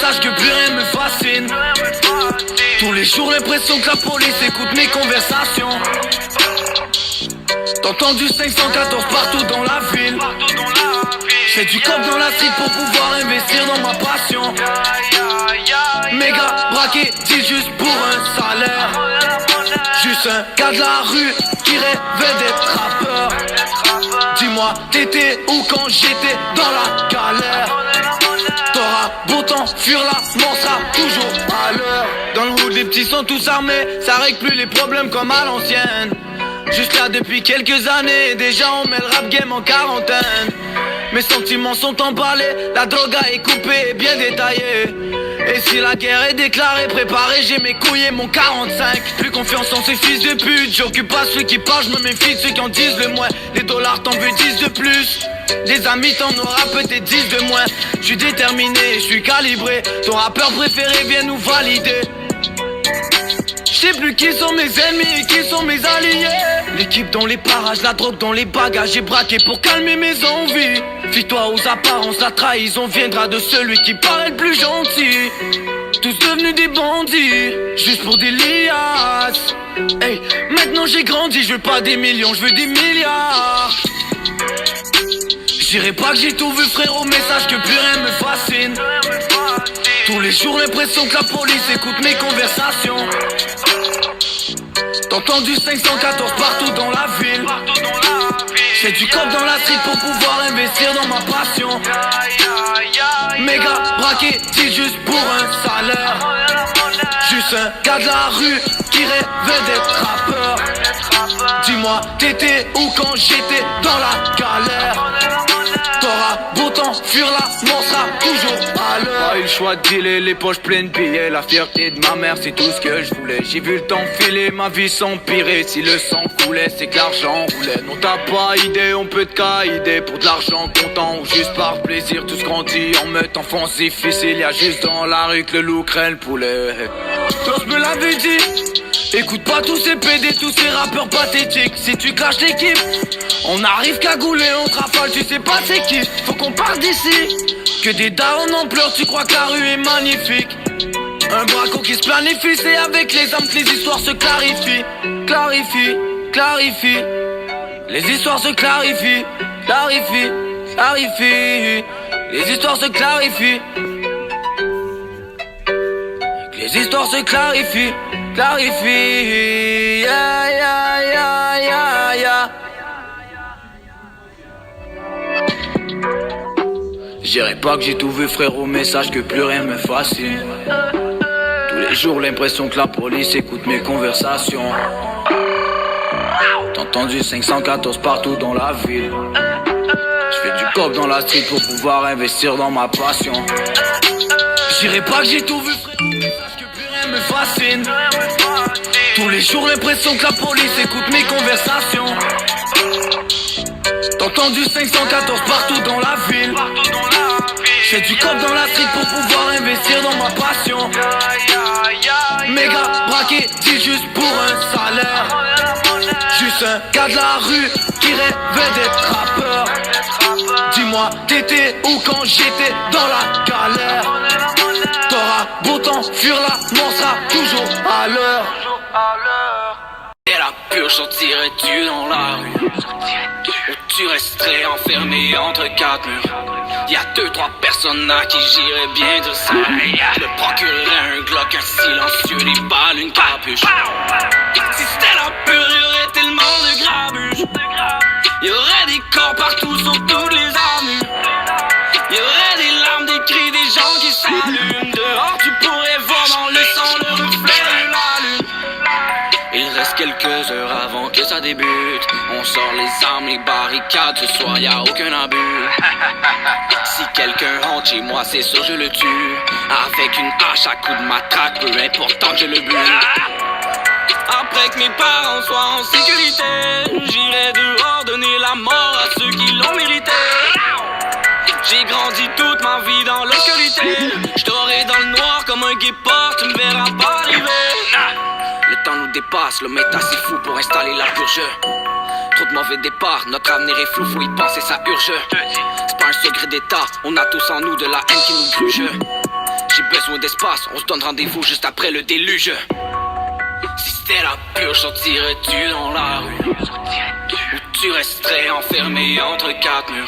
message que plus rien me fascine. Tous les jours l'impression que la police écoute mes conversations. T'entends du 514 partout dans la ville. J'ai du cop dans la street pour pouvoir investir dans ma passion. Méga braqué, dit juste pour un salaire. Juste un gars de la rue qui rêvait d'être rappeur. Dis-moi, t'étais où quand j'étais dans la galère? T'auras beau temps, fuir la mort sera toujours à l'heure. Dans le hood, les petits sont tous armés, ça règle plus les problèmes comme à l'ancienne. Juste là depuis quelques années, déjà on met le rap game en quarantaine. Mes sentiments sont emballés, la drogue est coupée et bien détaillée. Et si la guerre est déclarée, préparée, j'ai mes couilles et mon 45. Plus confiance en ces fils de pute, j'occupe pas celui qui parle, je me méfie de ceux qui en disent le moins. Les dollars t'en veux 10 de plus, les amis t'en auras peut-être 10 de moins. J'suis déterminé, j'suis calibré, ton rappeur préféré vient nous valider. J'sais plus qui sont mes ennemis et qui sont mes alliés. L'équipe dans les parages, la drogue dans les bagages. J'ai braqué pour calmer mes envies. Fie-toi aux apparences, la trahison viendra de celui qui paraît le plus gentil. Tous devenus des bandits, juste pour des liasses. Hey, maintenant j'ai grandi, je veux pas des millions, je veux des milliards. J'irai pas que j'ai tout vu frérot, message que plus rien me fascine. Tous les jours l'impression que la police écoute mes conversations. T'entends du 514 partout dans la ville. J'ai du cop dans la street pour pouvoir investir dans ma passion. Méga braqué, dit juste pour un salaire. Juste un gars de la rue qui rêvait d'être rappeur. Dis-moi, t'étais où quand j'étais dans la galère? T'auras beau temps, fuir la mort sera toujours à l'heure. Pas eu le choix de dealer, les poches pleines de billets. La fierté de ma mère, c'est tout ce que je voulais. J'ai vu le temps filer, ma vie s'empirer. Si le sang coulait, c'est que l'argent roulait. Non t'as pas idée, on peut te caïder pour de l'argent content ou juste par plaisir. Tout ce qu'on dit en meute, enfance difficile. Y'a juste dans la rue que le loup craint le poulet. Toi je me l'avais dit, écoute pas tous ces PD, tous ces rappeurs pathétiques. Si tu clashes l'équipe, on arrive cagoulé, on te rafale, tu sais pas c'est qui. Faut qu'on parte d'ici, que des darons en pleurent, tu crois que la rue est magnifique. Un braco qui se planifie, c'est avec les âmes que les histoires se clarifient. Clarifie, clarifie, les histoires se clarifient. Clarifie, clarifie, les histoires se clarifient. Les histoires se clarifient, clarifient, yeah, yeah, yeah, yeah, yeah. J'irai pas que j'ai tout vu frérot, message que plus rien me fascine. Tous les jours l'impression que la police écoute mes conversations. T'entends du 514 partout dans la ville. J'fais du cop dans la street pour pouvoir investir dans ma passion. J'irai pas que j'ai tout vu frérot, message que plus rien me fascine. Tous les jours l'impression que la police écoute mes conversations. T'entends du 514 partout dans la ville. J'ai du cop dans la street pour pouvoir investir dans ma passion. Méga braqué, dit juste pour un salaire. Juste un gars de la rue qui rêvait d'être rappeur. Dis-moi, t'étais où quand j'étais dans la galère? T'auras beau temps, fuir la mort sera toujours à l'heure. Et la purge sortirais-tu dans la rue? Ou tu resterais enfermé entre quatre murs? Y'a 2-3 personnes à qui j'irais bien dire ça. Je me procurerais un Glock, un silencieux, des balles, une capuche. Si c'était la purge, y'aurait tellement de grabuge. Y'aurait des corps partout sur toutes les armures. Y'aurait des larmes, des cris, des gens qui s'allument. Dehors tu pourrais voir dans le sang le reflet de la lune. Il reste quelques heures avant que ça débute. On sort les armes, les barricades, ce soir y'a aucun abus. Si quelqu'un rentre chez moi, c'est sûr je le tue. Avec une hache à coups de matraque, peu importe tant que je le bute. Après que mes parents soient en sécurité, j'irai dehors donner la mort à ceux qui l'ont mérité. J'ai grandi toute ma vie dans l'obscurité. J'dorrais dans le noir comme un guépard, tu me verras pas arriver. Le temps nous dépasse, l'homme est assez fou pour installer la purge. Trop de mauvais départs, notre avenir est flou, faut y penser, ça urge. C'est pas un secret d'état, on a tous en nous de la haine qui nous gruge. J'ai besoin d'espace, on se donne rendez-vous juste après le déluge. Si c'était la purge, sortirais-tu dans la rue? Ou tu resterais enfermé entre quatre murs?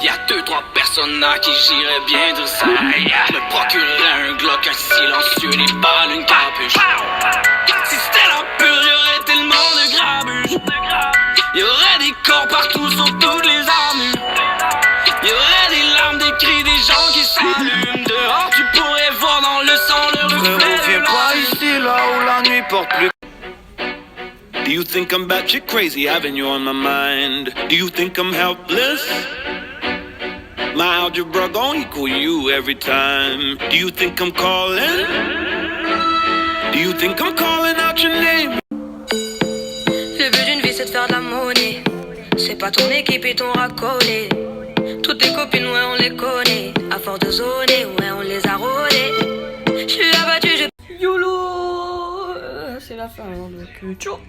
Y'a 2-3 personnes à qui j'irais bien dire ça. Je me procurerais un Glock, un silencieux, des balles, une capuche. Si c'était la purge, y'aurait tellement de grabuge. Y'aurait des corps partout sur toutes les armures. Y'aurait des larmes, des cris, des gens qui s'allument. Dehors tu pourrais voir dans le sang le reflet. Reviens pas ici là où la nuit porte plus. Do you think I'm batshit crazy having you on my mind? Do you think I'm helpless? My algebra gon' equal you every time. Do you think I'm calling? Do you think I'm calling out your name? Le but d'une vie c'est de faire de la monnaie. C'est pas ton équipe et ton racolé. Toutes tes copines ouais on les connaît. À force de zoner ouais on les a rôlées. J'suis abattu, YOLO. C'est la fin donc ciao.